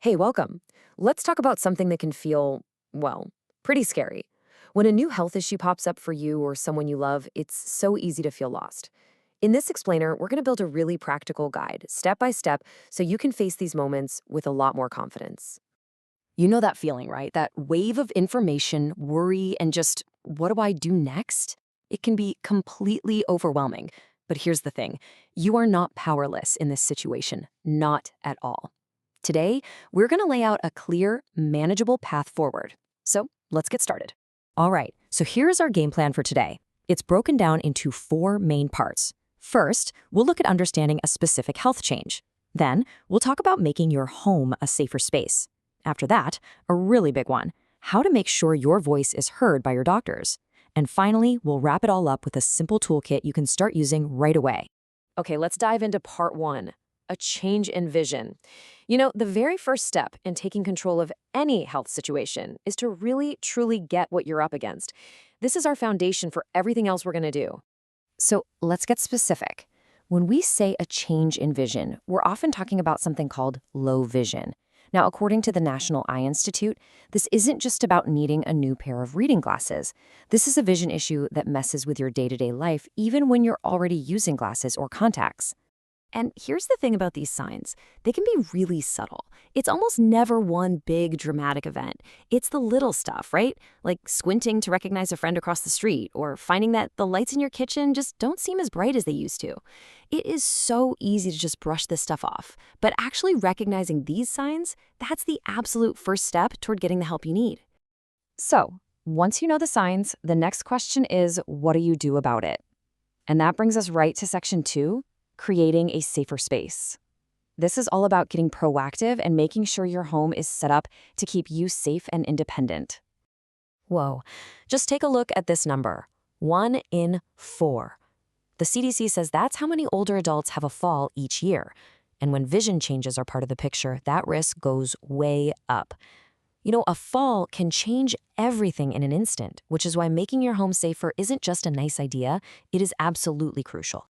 Hey, welcome. Let's talk about something that can feel, well, pretty scary. When a new health issue pops up for you or someone you love, it's so easy to feel lost. In this explainer, we're going to build a really practical guide, step by step, so you can face these moments with a lot more confidence. You know that feeling, right? That wave of information, worry, and just, what do I do next? It can be completely overwhelming. But here's the thing, you are not powerless in this situation, not at all. Today, we're going to lay out a clear, manageable path forward. So let's get started. All right, so here's our game plan for today. It's broken down into four main parts. First, we'll look at understanding a specific health change. Then, we'll talk about making your home a safer space. After that, a really big one, how to make sure your voice is heard by your doctors. And finally, we'll wrap it all up with a simple toolkit you can start using right away. Okay, let's dive into part one, a change in vision. You know, the very first step in taking control of any health situation is to really, truly get what you're up against. This is our foundation for everything else we're going to do. So let's get specific. When we say a change in vision, we're often talking about something called low vision. Now, according to the National Eye Institute, this isn't just about needing a new pair of reading glasses. This is a vision issue that messes with your day-to-day life, even when you're already using glasses or contacts. And here's the thing about these signs. They can be really subtle. It's almost never one big dramatic event. It's the little stuff, right? Like squinting to recognize a friend across the street or finding that the lights in your kitchen just don't seem as bright as they used to. It is so easy to just brush this stuff off. But actually recognizing these signs, that's the absolute first step toward getting the help you need. So, once you know the signs, the next question is, what do you do about it? And that brings us right to section 2. Creating a safer space. This is all about getting proactive and making sure your home is set up to keep you safe and independent. Whoa, just take a look at this number, 1 in 4. The CDC says that's how many older adults have a fall each year. And when vision changes are part of the picture, that risk goes way up. You know, a fall can change everything in an instant, which is why making your home safer isn't just a nice idea, it is absolutely crucial.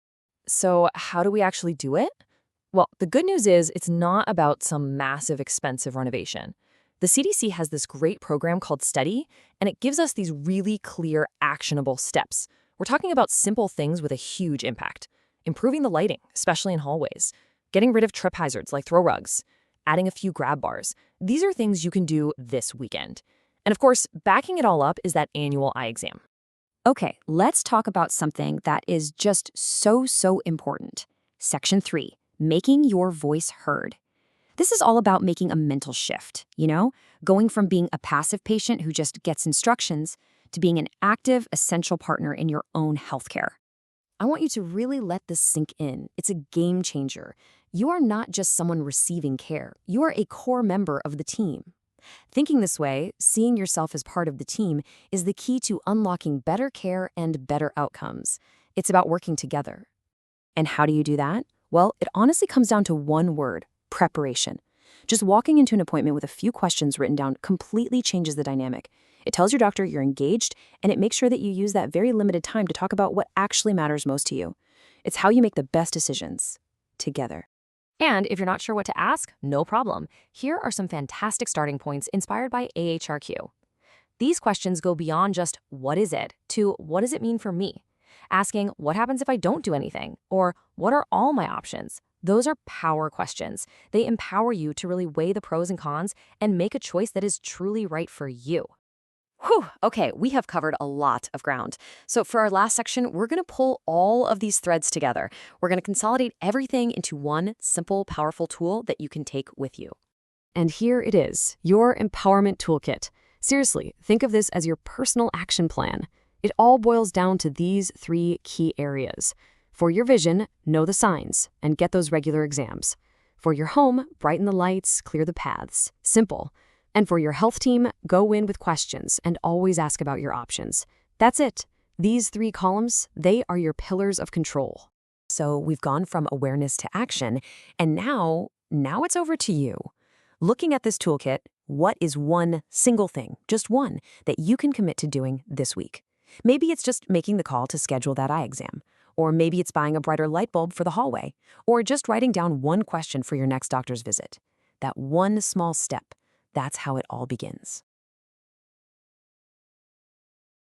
So, how do we actually do it? Well, the good news is it's not about some massive, expensive renovation. The CDC has this great program called STEADY, and it gives us these really clear, actionable steps. We're talking about simple things with a huge impact. Improving the lighting, especially in hallways. Getting rid of trip hazards like throw rugs. Adding a few grab bars. These are things you can do this weekend. And of course, backing it all up is that annual eye exam. Okay, let's talk about something that is just so important. Section 3, making your voice heard. This is all about making a mental shift, going from being a passive patient who just gets instructions to being an active, essential partner in your own healthcare. I want you to really let this sink in. It's a game changer. You are not just someone receiving care. You are a core member of the team. Thinking this way, seeing yourself as part of the team, is the key to unlocking better care and better outcomes. It's about working together. And how do you do that? Well, it honestly comes down to one word: preparation. Just walking into an appointment with a few questions written down completely changes the dynamic. It tells your doctor you're engaged, and it makes sure that you use that very limited time to talk about what actually matters most to you. It's how you make the best decisions together. And if you're not sure what to ask, no problem. Here are some fantastic starting points inspired by AHRQ. These questions go beyond just what is it to what does it mean for me? Asking what happens if I don't do anything, or what are all my options? Those are power questions. They empower you to really weigh the pros and cons and make a choice that is truly right for you. Whew, okay, we have covered a lot of ground. So for our last section, we're going to pull all of these threads together. We're going to consolidate everything into one simple, powerful tool that you can take with you. And here it is, your empowerment toolkit. Seriously, think of this as your personal action plan. It all boils down to these 3 key areas. For your vision, know the signs and get those regular exams. For your home, brighten the lights, clear the paths. Simple. And for your health team, go in with questions and always ask about your options. That's it. These 3 columns, they are your pillars of control. So we've gone from awareness to action, and now it's over to you. Looking at this toolkit, what is one single thing, just one, that you can commit to doing this week? Maybe it's just making the call to schedule that eye exam. Or maybe it's buying a brighter light bulb for the hallway. Or just writing down one question for your next doctor's visit. That one small step, that's how it all begins.